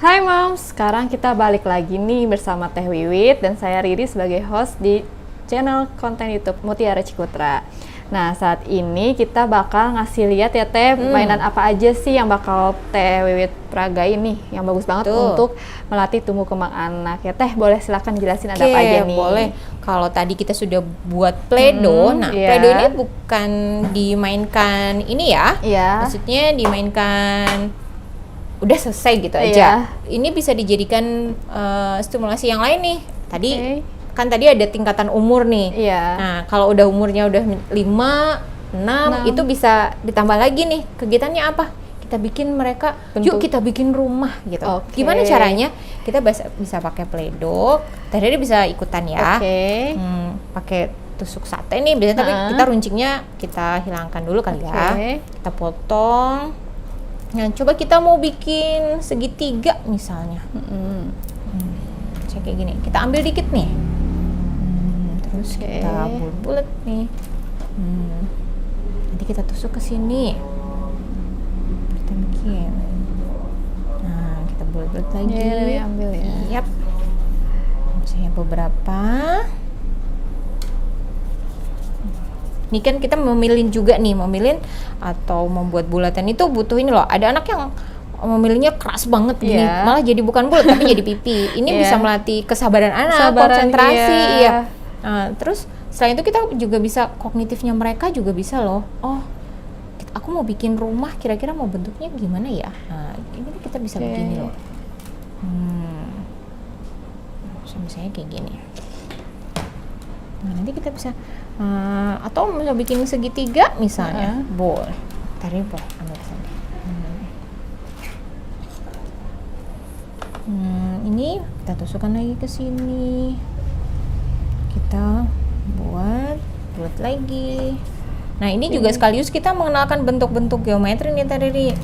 Hai Moms, sekarang kita balik lagi nih bersama Teh Wiwit dan saya Riri sebagai host di channel konten YouTube Mutiara Cikutra. Nah, saat ini kita bakal ngasih lihat ya Teh, mainan apa aja sih yang bakal Teh Wiwit peragain nih, yang bagus banget untuk melatih tumbuh kembang anak. Ya Teh, boleh silakan jelasin ada apa aja nih? Boleh. Kalau tadi kita sudah buat Play-Doh, Play-Doh ini bukan dimainkan ini ya, maksudnya dimainkan udah selesai gitu aja. Ini bisa dijadikan stimulasi yang lain nih. Tadi kan tadi ada tingkatan umur nih. Nah, kalau udah umurnya udah 5, 6 itu bisa ditambah lagi nih. Kegiatannya apa? Kita bikin mereka, yuk kita bikin rumah gitu. Gimana caranya? Kita bisa pakai Play-Doh. Tadi bisa ikutan ya. Pakai tusuk sate nih biasanya, tapi kita runcingnya kita hilangkan dulu kali ya. Kita potong. Nah, coba kita mau bikin segitiga misalnya. Kayak gini. Kita ambil dikit nih. Terus kita bulat-bulat nih. Nanti kita tusuk ke sini. Kita bikin. Nah, kita bulat-bulat lagi. Ambil ya. Yap. Misalnya beberapa. Ini kan kita memilih juga nih, atau membuat bulatan itu butuh ini loh. Ada anak yang memilihnya keras banget gini, malah jadi bukan bulat tapi jadi pipi. Ini bisa melatih kesabaran anak, konsentrasi. Nah, terus selain itu kita juga bisa kognitifnya mereka juga bisa loh. Oh, aku mau bikin rumah, kira-kira mau bentuknya gimana ya? Nah, ini kita bisa begini loh. Misalnya kayak gini. Nah, nanti kita bisa atau bisa bikin segitiga misalnya, boleh. Tarik boleh, ambil sana. Ini kita tusukkan lagi ke sini. Kita buat lagi. Nah, ini juga sekaligus kita mengenalkan bentuk-bentuk geometri nih tadi.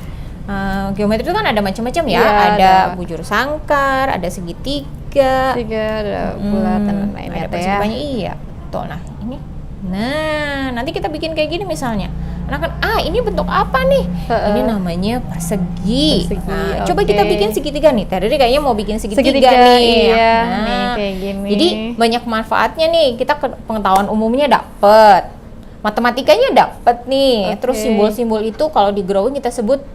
Geometri itu kan ada macam-macam ya. Ada bujur sangkar, ada segitiga, ada bulatan dan lainnya. Ada persegitiga. Iya, betul. Nah, ini. Nah, nanti kita bikin kayak gini misalnya. Anak kan, ini bentuk apa nih? Ini namanya persegi. Nah, coba kita bikin segitiga nih. Tadi kayaknya mau bikin segitiga nih. Nih, kayak gini. Jadi banyak manfaatnya nih. Kita pengetahuan umumnya dapet, matematikanya dapet nih. Terus simbol-simbol itu kalau di drawing kita sebut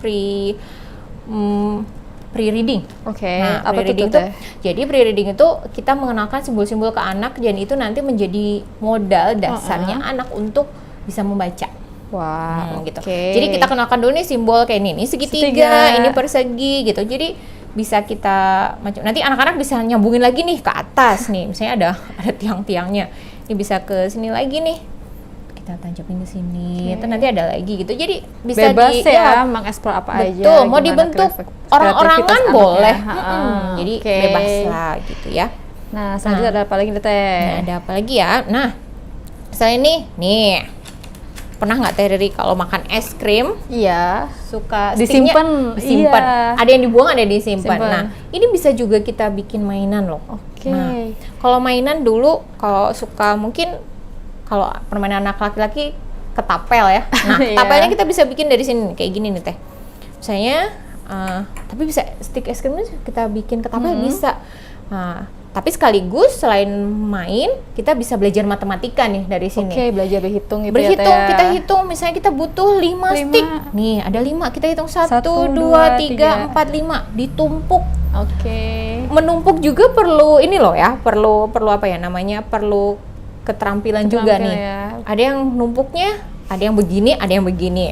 pre-reading. Nah, apa pre-reading itu? Jadi pre-reading itu kita mengenalkan simbol-simbol ke anak, dan itu nanti menjadi modal dasarnya anak untuk bisa membaca. Gitu. Jadi kita kenalkan dulu nih simbol kayak ini segitiga, ini persegi gitu. Jadi bisa kita nanti anak-anak bisa nyambungin lagi nih ke atas nih. Misalnya ada tiang-tiangnya. Ini bisa ke sini lagi nih. Kita tancapin ke sini. Terus nanti ada lagi gitu. Jadi bisa bebas mengeksplor apa aja. Betul, mau dibentuk orang-orangan boleh. Jadi bebas lah gitu ya. Nah, selanjutnya ada apa lagi Teh? Nah, ada apa lagi ya? Nah, misalnya nih. Pernah nggak Teh Riri kalau makan es krim? Suka disimpan. Ada yang dibuang, ada yang disimpan. Nah, ini bisa juga kita bikin mainan loh. Nah, kalau mainan dulu, kalau suka mungkin kalau permainan anak laki-laki ketapel ya. Nah, ketapelnya kita bisa bikin dari sini kayak gini nih Teh. Misalnya, tapi bisa stick es krimnya kita bikin ketapel bisa. Tapi sekaligus selain main, kita bisa belajar matematika nih dari sini. Belajar berhitung gitu kita hitung, misalnya kita butuh 5 stick. Nih, ada 5, kita hitung 1, 2, 3, 4, 5. Ditumpuk. Menumpuk juga perlu ini loh ya, perlu apa ya namanya, perlu keterampilan juga nih. Ada yang numpuknya, ada yang begini, ada yang begini.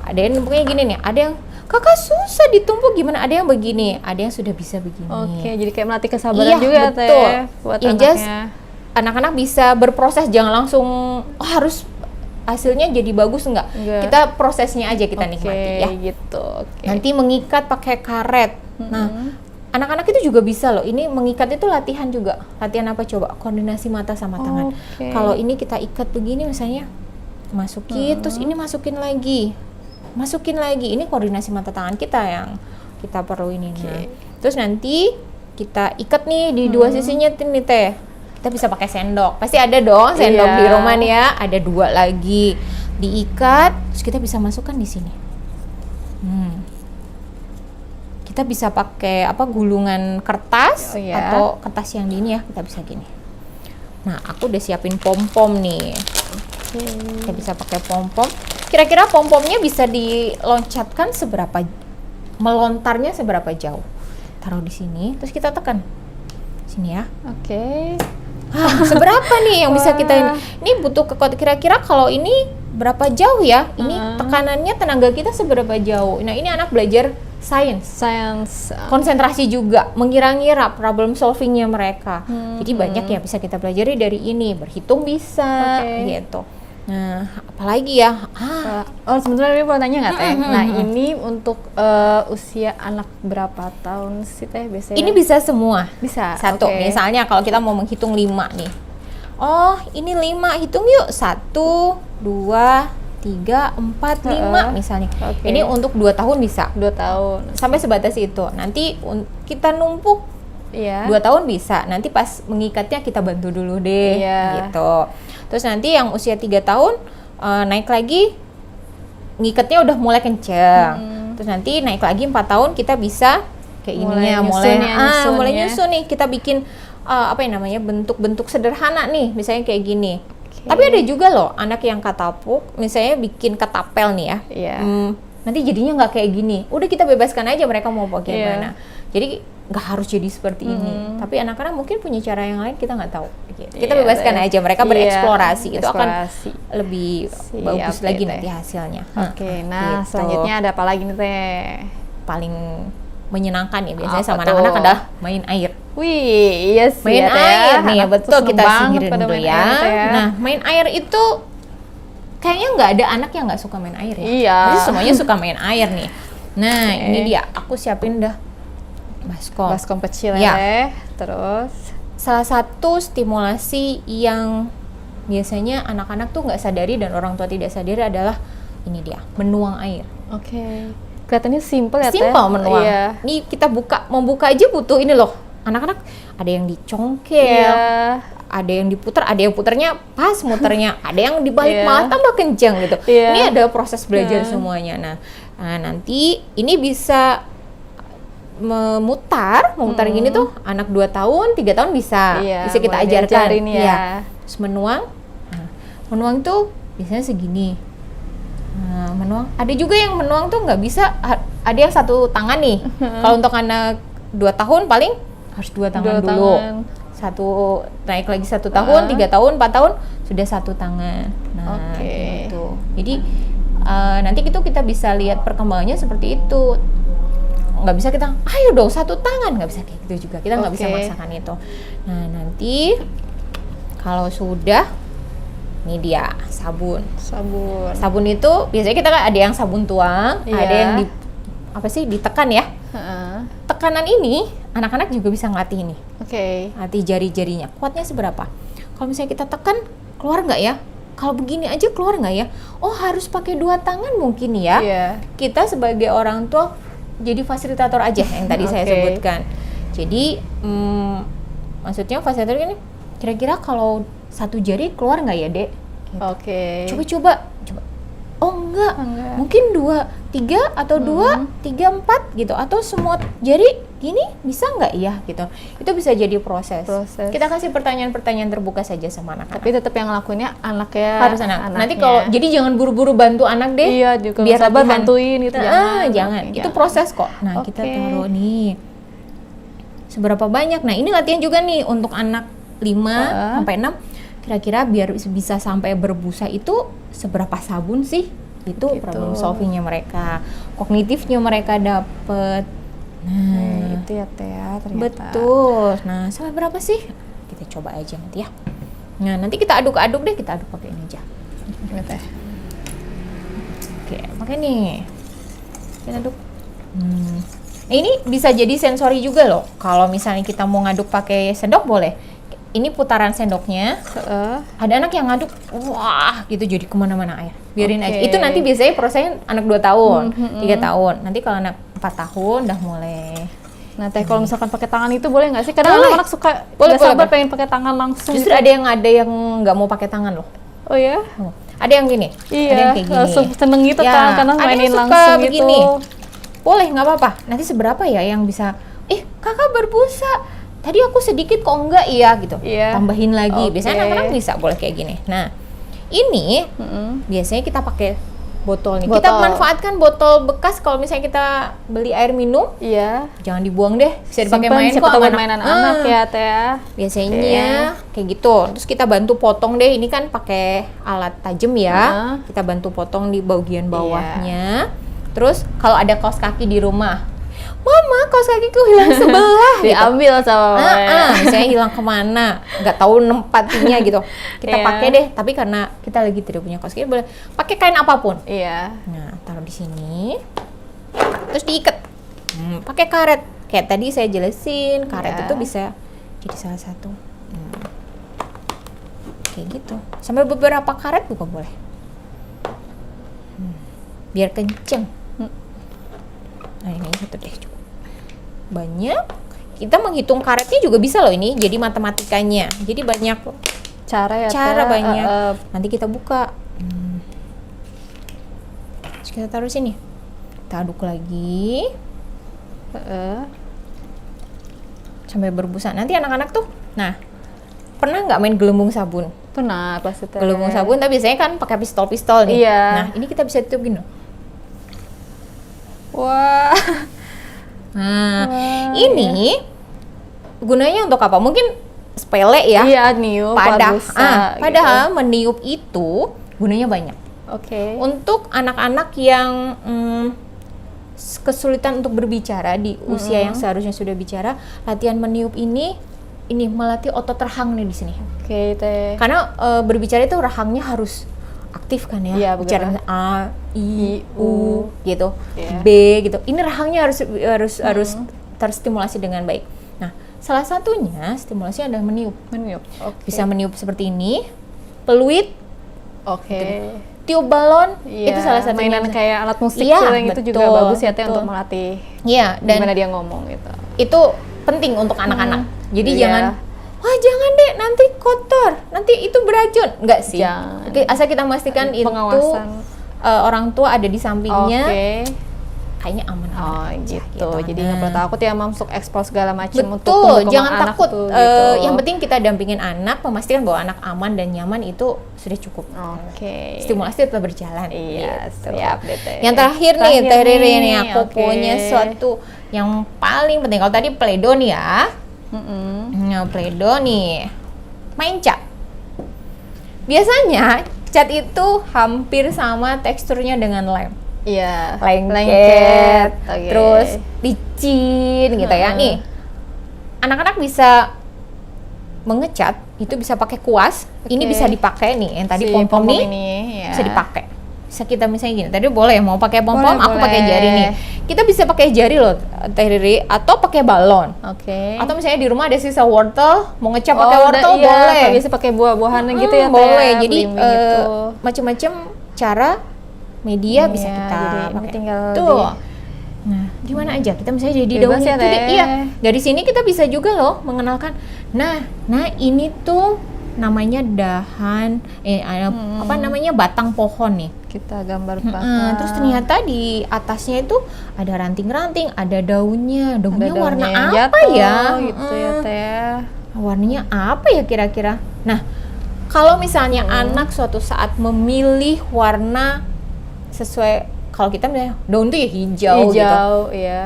Ada yang numpuknya gini nih, ada yang kakak susah ditumpuk gimana, ada yang begini, ada yang sudah bisa begini. Jadi kayak melatih kesabaran juga Teh buat anaknya. Anak-anak bisa berproses, jangan langsung harus hasilnya jadi bagus, enggak. Kita prosesnya aja kita nikmati ya. Nanti mengikat pakai karet. Nah, anak-anak itu juga bisa loh. Ini mengikat itu latihan juga. Latihan apa coba? Koordinasi mata sama tangan. Kalau ini kita ikat begini misalnya, masukin, terus ini masukin lagi. Ini koordinasi mata tangan kita yang kita perlu ini. Terus nanti kita ikat nih di dua sisinya nih Teh. Kita bisa pakai sendok. Pasti ada dong sendok di rumah nih ya. Ada 2 lagi. Diikat, terus kita bisa masukkan di sini. kita bisa pakai gulungan kertas atau kertas yang di ini ya, kita bisa gini. Nah, aku udah siapin pom-pom nih. Kita bisa pakai pom-pom. Kira-kira pom-pomnya bisa diloncatkan melontarnya seberapa jauh? Taruh di sini, terus kita tekan. Sini ya. Seberapa nih yang bisa kita ini butuh kira-kira kalau ini berapa jauh ya? Ini tekanannya tenaga kita seberapa jauh? Nah, ini anak belajar Science. Konsentrasi juga, mengira-ngira problem solvingnya mereka. Jadi banyak ya bisa kita pelajari dari ini, berhitung bisa, gitu. Nah, apalagi ya? Sebenarnya mau tanya nggak Teh? Nah, ini untuk usia anak berapa tahun sih Teh biasanya? Ini bisa semua. Bisa. Satu, misalnya kalau kita mau menghitung 5 nih. Oh, ini 5, hitung yuk. 1, 2, 3, 4, 5 misalnya. Ini untuk 2 tahun bisa. 2 tahun. Sampai sebatas itu. Nanti kita numpuk 2 tahun bisa. Nanti pas mengikatnya kita bantu dulu deh. Gitu. Terus nanti yang usia 3 tahun naik lagi, ngikatnya udah mulai kenceng. Terus nanti naik lagi 4 tahun kita bisa kayak ininya mulai nyusun nih. Kita bikin bentuk-bentuk sederhana nih, misalnya kayak gini. Tapi ada juga loh anak yang katapuk, misalnya bikin ketapel nih ya. Nanti jadinya nggak kayak gini. Udah kita bebaskan aja mereka mau bagaimana. Jadi nggak harus jadi seperti ini. Tapi anak-anak mungkin punya cara yang lain, kita nggak tahu. Kita bebaskan aja mereka bereksplorasi. Itu akan lebih bagus lagi nanti hasilnya. Nah gitu. Selanjutnya ada apa lagi nih Teh? Paling menyenangkan ya biasanya sama anak-anak adalah main air. Wih, iya sih. Main air nih, betul, kita singkirin dulu ya. Nah, main air itu kayaknya nggak ada anak yang nggak suka main air ya. Iya. Jadi semuanya suka main air nih. Nah, ini dia, aku siapin dah baskom kecil ya. Terus salah satu stimulasi yang biasanya anak-anak tuh nggak sadari dan orang tua tidak sadari adalah ini dia, menuang air. Kelihatannya simple ya Teh. Simple menuang. Nih kita membuka aja butuh ini loh. Anak-anak ada yang dicongkel, ada yang diputar, ada yang putarnya pas muternya, ada yang dibalik malah tambah kencang gitu. Ini ada proses belajar semuanya. Nah, nanti ini bisa memutar gini tuh anak 2 tahun, 3 tahun bisa kita ajarkan. Terus menuang. Nah, menuang tuh biasanya segini. Menuang. Ada juga yang menuang tuh nggak bisa, ada yang 1 tangan nih. Kalau untuk anak 2 tahun paling harus 2 tangan dulu. Naik lagi 1 tahun, 3 tahun, 4 tahun sudah 1 tangan. Nah, gitu. Jadi nanti itu kita bisa lihat perkembangannya seperti itu. Nggak bisa kita, ayo dong 1 tangan, nggak bisa kayak gitu juga. Kita nggak bisa maksakan itu. Nah, nanti kalau sudah, ini dia sabun. Sabun itu biasanya kita kan ada yang sabun tuang, ada yang ditekan ya. Tekanan ini anak-anak juga bisa ngelatih ini. Latih jari-jarinya. Kuatnya seberapa? Kalau misalnya kita tekan, keluar nggak ya? Kalau begini aja keluar nggak ya? Oh, harus pakai 2 tangan mungkin ya. Kita sebagai orang tua jadi fasilitator aja yang tadi saya sebutkan. Jadi maksudnya fasilitator ini kira-kira kalau 1 jari keluar nggak ya Dek? Coba. Oh enggak. Mungkin 2, 3 atau 2, 3, 4 gitu. Atau semua jari gini bisa nggak ya gitu. Itu bisa jadi proses. Kita kasih pertanyaan-pertanyaan terbuka saja sama anak-anak. Tapi tetap yang ngelakuinnya anaknya. Harus anak. Nanti kalau jadi jangan buru-buru bantu anak deh. Juga biar sabar bantuin gitu. Jangan. Itu proses kok. Nah, kita taruh nih. Seberapa banyak? Nah, ini latihan juga nih untuk anak 5 sampai 6. Kira-kira biar bisa sampai berbusa itu seberapa sabun sih? Itu problem solvingnya mereka, kognitifnya mereka dapet. Nah, itu ya Teh ternyata. Betul. Nah, sampai berapa sih? Kita coba aja nanti ya. Nah, nanti kita aduk-aduk deh, kita aduk pakai ini aja. Teh. Oke, pakai nih. Kita aduk. Ini bisa jadi sensori juga loh. Kalau misalnya kita mau ngaduk pakai sendok boleh. Ini putaran sendoknya, ada anak yang ngaduk, wah gitu jadi kemana-mana air. Biarin aja. Itu nanti biasanya prosesnya anak 2 tahun, 3 tahun. Nanti kalau anak 4 tahun udah mulai. Nah Teh, kalau misalkan pakai tangan itu boleh nggak sih? Kadang anak-anak suka nggak sabar pengen pakai tangan langsung. Justru gitu. ada yang nggak mau pakai tangan loh. Oh ya? Ada yang gini. Ada yang kayak gini. Langsung seneng gitu kan, karena mainin langsung begini. gitu. boleh, nggak apa-apa. Nanti seberapa ya yang bisa, kakak berbusa, tadi aku sedikit kok enggak ya gitu. Tambahin lagi. Biasanya anak-anak bisa boleh kayak gini. Nah, ini biasanya kita pakai botol nih. Kita manfaatkan botol bekas kalau misalnya kita beli air minum. Jangan dibuang deh. Bisa dipakai main kok buat mainan anak ya, Teh. Biasanya kayak gitu. Terus kita bantu potong deh. Ini kan pakai alat tajam ya. Kita bantu potong di bagian bawahnya. Terus kalau ada kaos kaki di rumah, Mama, kaos kakiku hilang sebelah. Diambil sama misalnya hilang kemana, nggak tahu nempatinya gitu. Kita pakai deh, tapi karena kita lagi tidak punya kaos kaki, boleh pakai kain apapun. Nah, taruh di sini, terus diikat. Pakai karet. Kayak tadi saya jelasin, karet itu bisa jadi salah satu. Kayak gitu. Sampai beberapa karet juga boleh. Biar kenceng. Nah, ini satu deh cukup. Banyak. Kita menghitung karetnya juga bisa loh ini. Jadi matematikanya. Jadi banyak cara banyak. Nanti kita buka. Terus kita taruh sini. Kita aduk lagi. Sampai berbusa. Nanti anak-anak tuh, nah, pernah nggak main gelembung sabun? Pernah, pasti. Gelembung sabun, tapi biasanya kan pakai pistol-pistol nih. Nah, ini kita bisa tutup gini. Wah. Nah, ini gunanya untuk apa? Mungkin sepele ya. Niup. Padahal meniup itu gunanya banyak. Untuk anak-anak yang kesulitan untuk berbicara di usia yang seharusnya sudah bicara, latihan meniup ini melatih otot rahang nih di sini. Karena berbicara itu rahangnya harus aktif kan ya. Bicara A, I, U gitu, B gitu. Ini rahangnya harus terstimulasi dengan baik. Nah, salah satunya stimulasi adalah meniup. Bisa meniup seperti ini, peluit, gitu. Tiup balon, itu salah satu mainan kayak alat musik yang itu juga bagus ya Teh untuk melatih. Dan gimana dia ngomong gitu. Itu penting untuk anak-anak. Jadi jangan jangan deh, nanti kotor, nanti itu beracun. Enggak sih. Asal kita memastikan pengawasan. Orang tua ada di sampingnya. Kayaknya aman. Gitu. Jadi nggak perlu takut ya masuk ekspos segala macam untuk jangan takut. Gitu. Yang penting kita dampingin anak, memastikan bahwa anak aman dan nyaman itu sudah cukup. Stimulasi tetap berjalan. Siap deh Teh. Yang terakhir nih, Teh Riri nih, aku punya suatu yang paling penting. Kalau tadi Play-Doh nih ya. Nah, Play-Doh nih, main cat. Biasanya cat itu hampir sama teksturnya dengan lem. Lengket, terus licin gitu ya. Nih, anak-anak bisa mengecat, itu bisa pakai kuas. Ini bisa dipakai nih, yang tadi pom-pom nih bisa dipakai. Bisa kita misalnya gini, tadi boleh mau pakai pom-pom, aku pakai jari nih. Kita bisa pakai jari loh, Teh Riri, atau pakai balon. Atau misalnya di rumah ada sisa wortel, mau ngecat pakai wortel boleh. Bisa pakai buah-buahan gitu ya. Boleh. Jadi macam-macam cara media bisa kita pakai. Tinggal Nah, gimana aja kita misalnya jadi daun itu dari sini kita bisa juga loh mengenalkan. Nah ini tuh namanya dahan batang pohon nih. Kita gambar batang. Terus ternyata di atasnya itu ada ranting-ranting, ada daunnya. Daunnya warna apa ya? Gitu ya Teh. Warnanya apa ya kira-kira? Nah, kalau misalnya anak suatu saat memilih warna sesuai, kalau kita misalnya daun tuh ya hijau gitu.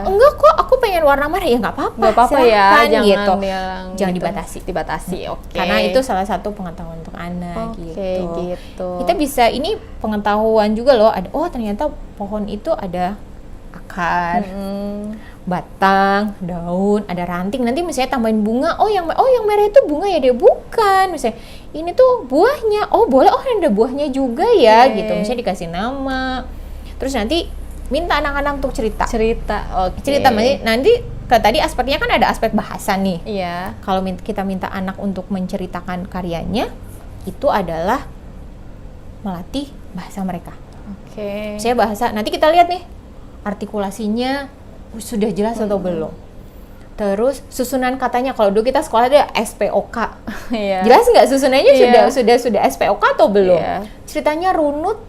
Enggak kok, aku pengen warna merah, ya nggak apa-apa ya, jangan dibatasi. Karena itu salah satu pengetahuan untuk anak gitu. Kita bisa, ini pengetahuan juga loh, ada ternyata pohon itu ada akar, batang, daun, ada ranting. Nanti misalnya tambahin bunga, yang merah itu bunga ya, dia bukan. Misalnya ini tuh buahnya, boleh, ada buahnya juga ya gitu. Misalnya dikasih nama. Terus nanti minta anak-anak untuk cerita. Cerita nanti tadi aspeknya kan ada aspek bahasa nih. Kalau kita minta anak untuk menceritakan karyanya, itu adalah melatih bahasa mereka. Saya bahasa, nanti kita lihat nih artikulasinya sudah jelas atau belum. Terus susunan katanya, kalau dulu kita sekolah ada SPOK. Jelas nggak susunannya sudah SPOK atau belum? Ceritanya runut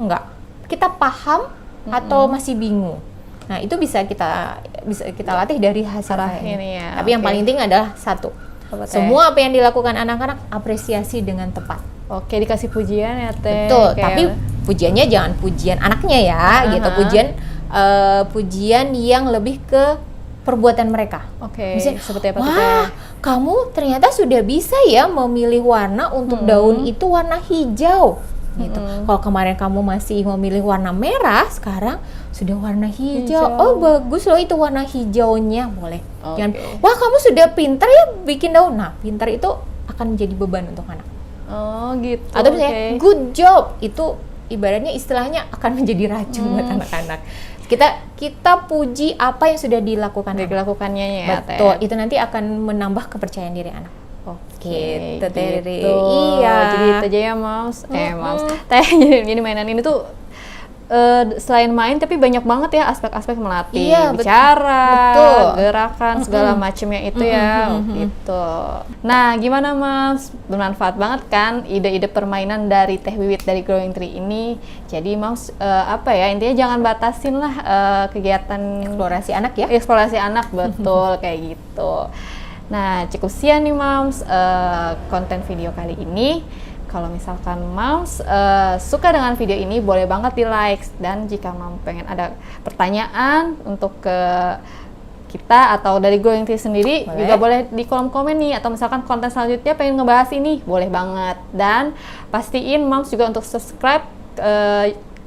nggak? Kita paham atau masih bingung? Nah, itu bisa kita latih dari hasil ini ya. Tapi yang paling penting adalah satu. Semua apa yang dilakukan anak-anak apresiasi dengan tepat. Oke, dikasih pujian ya Teh. Betul, tapi pujiannya jangan pujian anaknya ya, gitu. Pujian yang lebih ke perbuatan mereka. Oke. Seperti apa tuh? Wah, kamu ternyata sudah bisa ya memilih warna untuk daun itu warna hijau. Gitu. Kalau kemarin kamu masih memilih warna merah, sekarang sudah warna hijau. Oh, bagus loh itu warna hijaunya, boleh. Jangan, wah kamu sudah pintar ya bikin daun. Nah, pintar itu akan menjadi beban untuk anak. Oh, gitu. Atau misalnya good job, itu ibaratnya istilahnya akan menjadi racun buat anak-anak. Kita puji apa yang sudah dilakukannya ya. Betul, itu nanti akan menambah kepercayaan diri anak. Gitu. Iya. Jadi itu aja ya Moms. Teh jadi mainan ini tuh selain main tapi banyak banget ya aspek-aspek melatih bicara, gerakan segala macamnya itu ya gitu. Nah, gimana Moms? Bermanfaat banget kan ide-ide permainan dari Teh Wiwit dari Growing Tree ini. Jadi Moms intinya jangan batasin lah kegiatan eksplorasi anak ya. Eksplorasi anak betul kayak gitu. Nah, cukup sekian nih Moms konten video kali ini. Kalau misalkan Moms suka dengan video ini, boleh banget di like. Dan jika Moms pengen ada pertanyaan untuk ke kita atau dari Growing Tree sendiri, juga boleh di kolom komen nih. Atau misalkan konten selanjutnya pengen ngebahas ini, boleh banget. Dan pastiin Moms juga untuk subscribe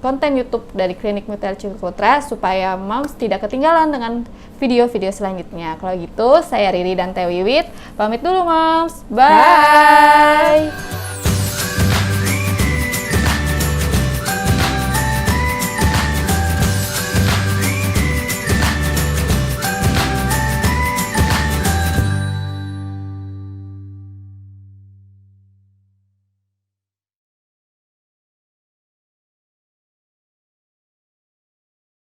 konten YouTube dari Klinik Mutiara Ciputra supaya Moms tidak ketinggalan dengan video-video selanjutnya. Kalau gitu, saya Riri dan Teh Wiwit pamit dulu Moms. Bye.